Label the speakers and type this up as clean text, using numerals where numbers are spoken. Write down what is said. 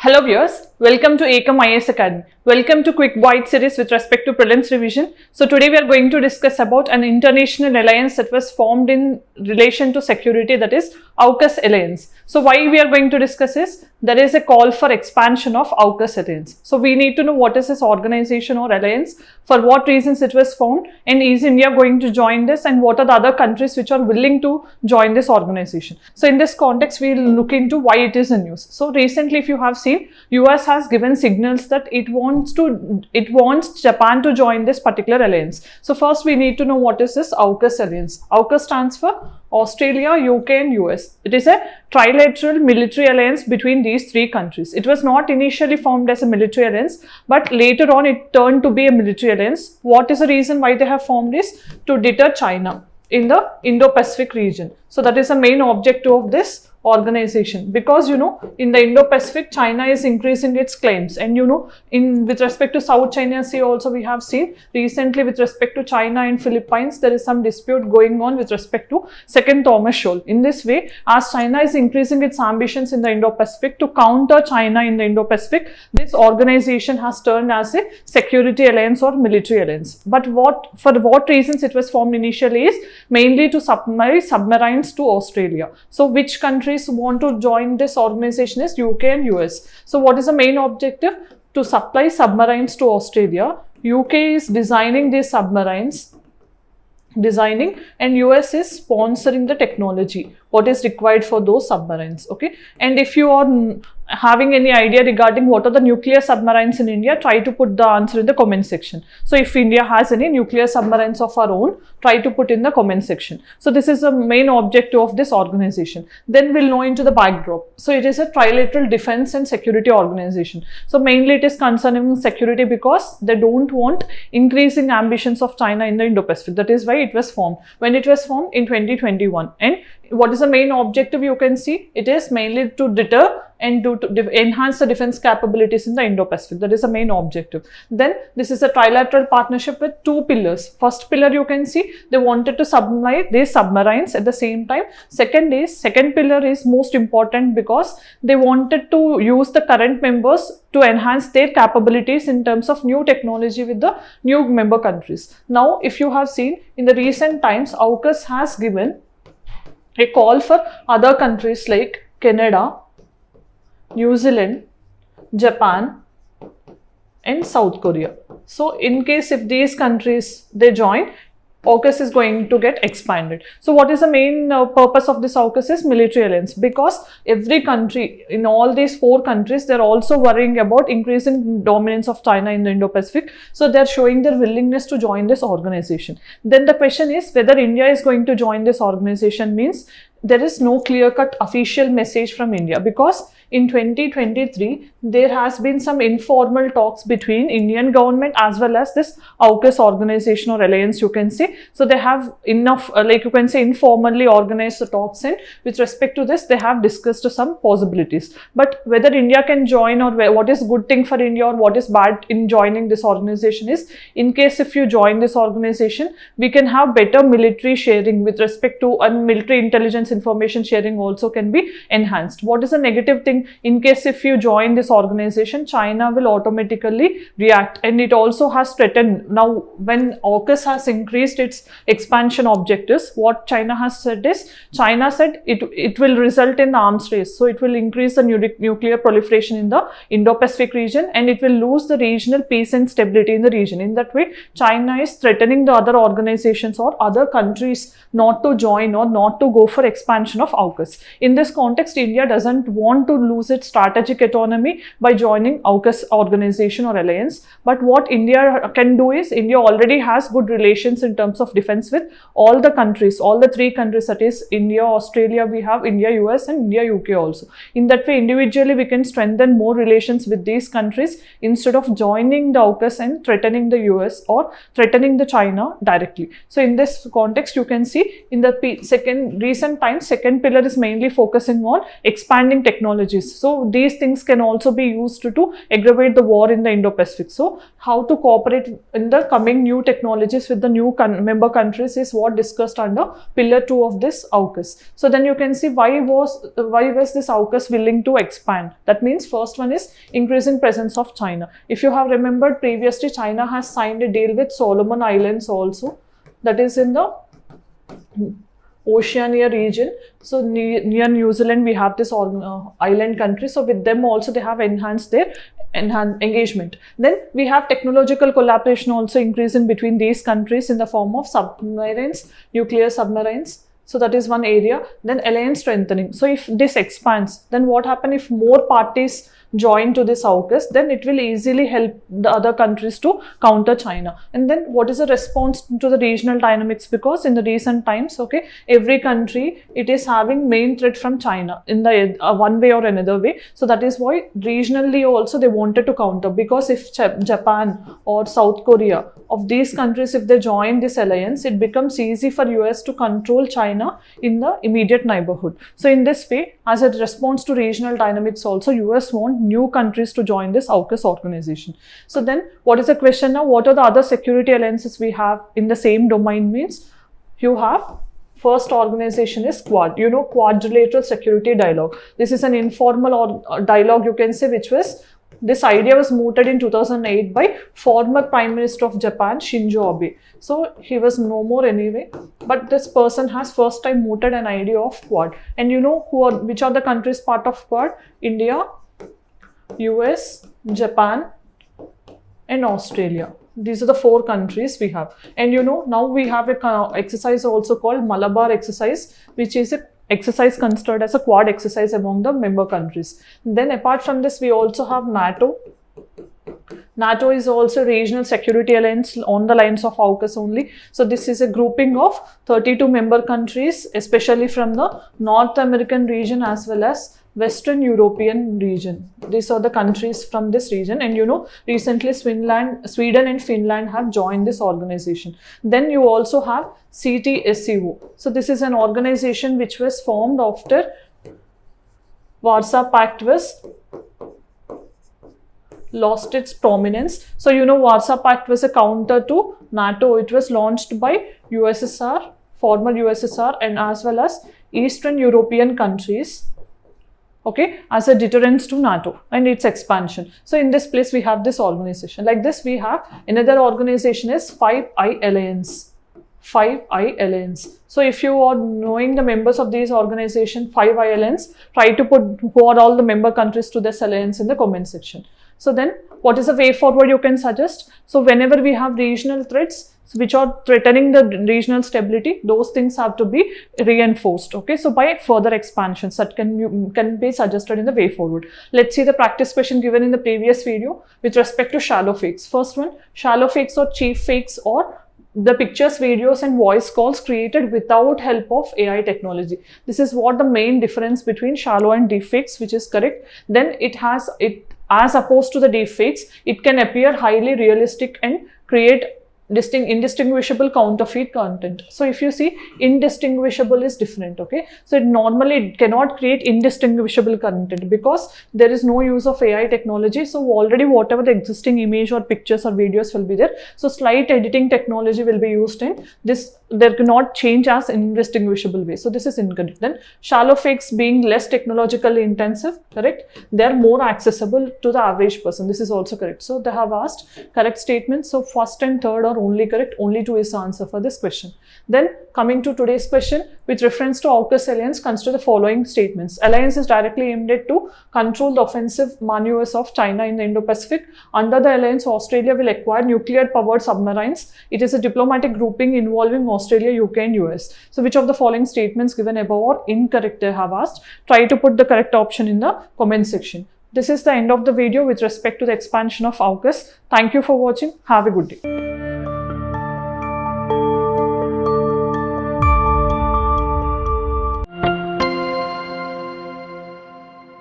Speaker 1: Hello viewers, welcome to Ekam Academy. Welcome to Quick Bite series with respect to prelims revision. So today we are going to discuss about an international alliance that was formed in relation to security, that is AUKUS alliance. So why we are going to discuss is there is a call for expansion of AUKUS alliance. So we need to know what is this organization or alliance, for what reasons it was formed, and is India going to join this, and what are the other countries which are willing to join this organization. So in this context we will look into why it is in news. So recently, if you have seen, US has given signals that it wants Japan to join this particular alliance. So first we need to know what is this AUKUS alliance. AUKUS stands for Australia, UK and US. It is a trilateral military alliance between these three countries. It was not initially formed as a military alliance, but later on it turned to be a military alliance. What is the reason why they have formed this? To deter China in the Indo-Pacific region. So that is the main objective of this organization, because in the Indo-Pacific, China is increasing its claims, and with respect to South China Sea also we have seen recently with respect to China and Philippines there is some dispute going on with respect to Second Thomas Shoal. In this way, as China is increasing its ambitions in the Indo-Pacific to counter China in the Indo-Pacific, this organization has turned as a security alliance or military alliance. But for what reasons it was formed initially is mainly to supply submarines to Australia. So which countries want to join this organization is UK and US. So what is the main objective? To supply submarines to Australia. UK is designing these submarines, and US is sponsoring the technology, what is required for those submarines. Okay, and if you are having any idea regarding what are the nuclear submarines in India, try to put the answer in the comment section. So if India has any nuclear submarines of our own, try to put in the comment section. So this is the main objective of this organization. Then we'll know into the backdrop. So it is a trilateral defense and security organization. So mainly it is concerning security because they don't want increasing ambitions of China in the Indo-Pacific. That is why it was formed. When it was formed in 2021. And what is the main objective? You can see it is mainly to deter and to enhance the defense capabilities in the Indo-Pacific. That is the main objective. Then this is a trilateral partnership with two pillars. First pillar, you can see they wanted to supply these submarines at the same time. Second pillar is most important because they wanted to use the current members to enhance their capabilities in terms of new technology with the new member countries. Now, if you have seen in the recent times, AUKUS has given a call for other countries like Canada, New Zealand, Japan and South Korea. So in case if these countries they join, AUKUS is going to get expanded. So what is the main purpose of this AUKUS is military alliance, because every country in all these four countries they're also worrying about increasing dominance of China in the Indo-Pacific. So they're showing their willingness to join this organization. Then the question is whether India is going to join this organization. Means there is no clear-cut official message from India, because in 2023 there has been some informal talks between Indian government as well as this AUKUS organization or alliance, you can say. So they have enough like you can say informally organized the talks, and with respect to this they have discussed some possibilities. But whether India can join or what is good thing for India or what is bad in joining this organization is, in case if you join this organization, we can have better military sharing with respect to military intelligence information sharing also can be enhanced. What is a negative thing? In case if you join this organization, China will automatically react, and it also has threatened. Now when AUKUS has increased its expansion objectives, what China has said is, China said it will result in the arms race. So it will increase the nuclear proliferation in the Indo-Pacific region, and it will lose the regional peace and stability in the region. In that way, China is threatening the other organizations or other countries not to join or not to go for expansion of AUKUS. In this context, India doesn't want to lose its strategic autonomy by joining AUKUS organization or alliance. But what India can do is, India already has good relations in terms of defense with all the countries, all the three countries, that is India, Australia, we have India, US and India, UK also. In that way, individually we can strengthen more relations with these countries instead of joining the AUKUS and threatening the US or threatening the China directly. So in this context, you can see in the recent times, second pillar is mainly focusing on expanding technology. technologies. So these things can also be used to aggravate the war in the Indo-Pacific. So how to cooperate in the coming new technologies with the new member countries is what discussed under pillar 2 of this AUKUS. So then you can see why was this AUKUS willing to expand. That means first one is increasing presence of China. If you have remembered previously, China has signed a deal with Solomon Islands also, that is in the Oceania region. So near New Zealand we have this island country. So with them also they have enhanced their engagement. Then we have technological collaboration also increasing between these countries in the form of submarines, nuclear submarines. So that is one area. Then alliance strengthening. So if this expands, then what happens if more parties join to this AUKUS, then it will easily help the other countries to counter China. And then what is the response to the regional dynamics? Because in the recent times, okay, every country, it is having main threat from China in the one way or another way. So that is why regionally also they wanted to counter, because if Japan or South Korea, of these countries, if they join this alliance, it becomes easy for US to control China in the immediate neighborhood. So in this way, as a response to regional dynamics also, US want new countries to join this AUKUS organization. So then what is the question now? What are the other security alliances we have in the same domain? Means you have first organization is Quad, you know, Quadrilateral Security Dialogue. This is an informal dialogue, you can say, which was, this idea was mooted in 2008 by former Prime Minister of Japan, Shinzo Abe. So he was no more anyway, but this person has first time mooted an idea of Quad. And you know which are the countries part of Quad? India, US, Japan and Australia. These are the 4 countries we have. And you know, now we have a exercise also called Malabar exercise, which is a exercise considered as a Quad exercise among the member countries. Then apart from this, we also have NATO. NATO is also a regional security alliance on the lines of AUKUS only. So this is a grouping of 32 member countries, especially from the North American region as well as Western European region. These are the countries from this region. And you know, recently Sweden and Finland have joined this organization. Then you also have CTSCO. So this is an organization which was formed after Warsaw Pact was lost its prominence. So you know, Warsaw Pact was a counter to NATO. It was launched by USSR, former USSR, and as well as Eastern European countries, okay, as a deterrence to NATO and its expansion. So in this place we have this organization. Like this we have another organization is Five Eye Alliance. Five Eye Alliance. So if you are knowing the members of these organization, Five Eye Alliance, try to put who are all the member countries to this alliance in the comment section. So then what is the way forward you can suggest? So whenever we have regional threats which are threatening the regional stability, those things have to be reinforced, okay? So by further expansions that can be suggested in the way forward. Let's see the practice question given in the previous video with respect to shallow fakes. First one, shallow fakes or cheap fakes or the pictures, videos and voice calls created without help of AI technology. This is what the main difference between shallow and deep fakes, which is correct. Then as opposed to the deep fakes, it can appear highly realistic and create indistinguishable counterfeit content. So if you see, indistinguishable is different, okay? So it normally cannot create indistinguishable content because there is no use of AI technology. So already whatever the existing image or pictures or videos will be there. So slight editing technology will be used in this. There cannot change as indistinguishable way. So this is incorrect. Then shallow fakes being less technologically intensive, correct? They are more accessible to the average person. This is also correct. So they have asked correct statements. So first and third are only correct. Only 2 is the answer for this question. Then coming to today's question, with reference to AUKUS alliance, consider the following statements. Alliance is directly aimed at to control the offensive maneuvers of China in the Indo-Pacific. Under the alliance, Australia will acquire nuclear-powered submarines. It is a diplomatic grouping involving Australia, UK and US. So which of the following statements given above are incorrect, they have asked. Try to put the correct option in the comment section. This is the end of the video with respect to the expansion of AUKUS. Thank you for watching. Have a good day.